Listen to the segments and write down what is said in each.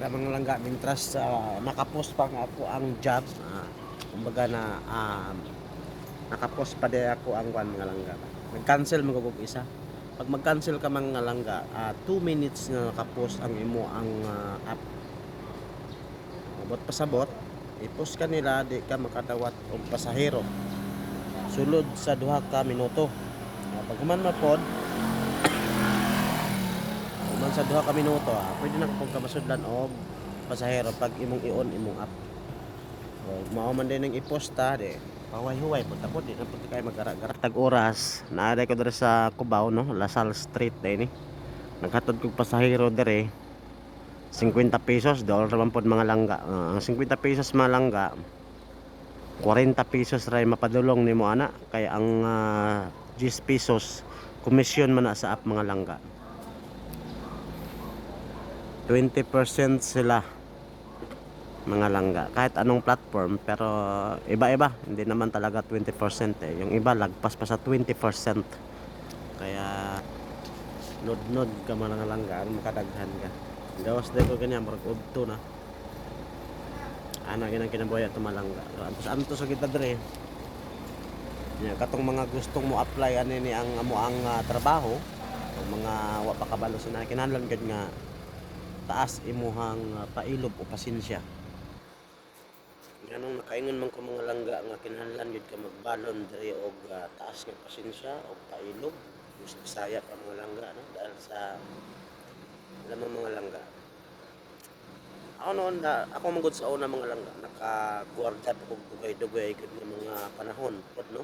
Para mga langga mintras nakapost pa nga ako ang job. Kumbaga na nakapost pa di ako ang kwan mga langga. Nag-cancel magugog isa. Pag mag-cancel ka mga langga, 2 minutes na nakapost ang imo ang app. Abot pasabot, i-post ka nila di ka makadawat og pasahero. Sulod sa 2 ka minuto. Pag human mapod, human sa 2 ka minuto, pwede na kapag kamasudlan og pasahero pag imong i-on imong app. Mao man din ang i-posta di pahuway-huway pud ako di na pud kay magara-gara tag oras. Naaday ko diri sa Cubao no, Lasal Street din ni. Naghatod kog pasahero diri 50 pesos dool raman pod mga langga. Ang 50 pesos mga langga 40 pesos ray mapadulong nimo ana kay ang 10 pesos komisyon man na sa app mga langga. 20% sila mga langga kahit anong platform, pero iba-iba, hindi naman talaga 20% yung iba lagpas pa sa 20%. Kaya nod-nod ka mga langga makadaghan ka gawas din ko ganyan marag udto na ana ginang kinabuhi ato malangga antos sa kita dire nya katong mga gustong mo apply ani ni ang amo ang trabaho o mga wa pa kabalo sa kinahanglan gid nga taas imuhang pailog o pasensya. Ganong nakaingon man ko mga langga nga kinahanglan gid ka magbalon diri og taas nga pasensya o pailog gusto Bisaya pa mga langga no dahil sa lamang mga langga. Ako noon ako manggod sa una mga langga nakaguarda ko dugay-dugay gud nga mga panahon pod no.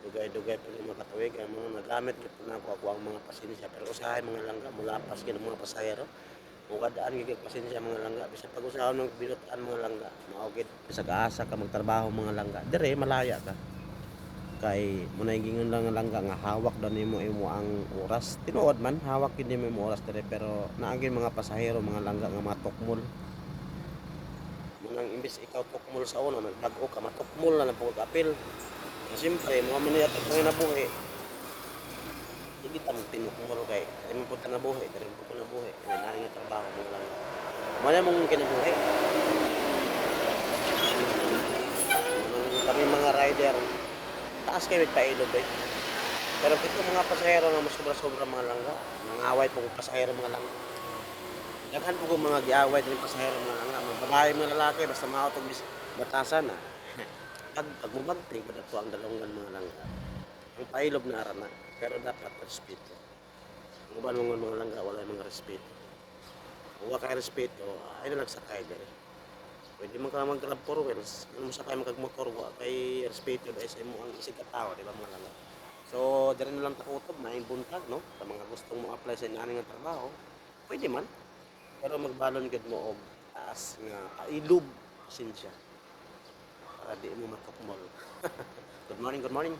Dugay-dugay pa yung mga katuig ang mga nagamit gid na ako ang mga pasensya pero usahay mga langga mulapas gid ang mga pasahero. Mugadaan gid pasensya mga langga bisan pag usahon ng binutan mga langga mao gid sa kaasa ka magtrabaho mga langga dire malaya ka kay munay gingon lang nga langga nga hawak daw nimo imo ang oras tinuod man hawak gid nimo imo oras dire pero naa gyud mga pasahero mga langga nga matukmol munang imbis ikaw tukmol sa una magbag-o ka matukmol na lang pud apil siyempre mga maniyat ang panginabuhi hindi tamang tinukmol kay di mo po tanabuhi di mo po nabuhi nanaring yung trabaho mo lang muna mong kinabuhi kami mga rider taas kayo magpailog pero kito mga pasahero nga mas sobra-sobra mga langga nangaway pong pasahero mga langga daghan po mga giaway din pasahero mga langga mga babae mga lalaki basta mautog batasan pag mubagting kada to ang dalungan mga langga ang pailog na arana pero dapat respeto ang uban mga langga wala mga respeto kung wala kay respeto ay na nagsakay diri pwede man ka mag-grab for wheels kung sakay magmotor wa kay respeto dahil sa imo ang isig ka tao di ba mga langga so diri na lang takutob maayong buntag no sa mga gustong mo apply sa inani nga trabaho pwede man pero magbalon gid mo og taas nga pailog pasensya para di mo matukmol. Good morning, good morning.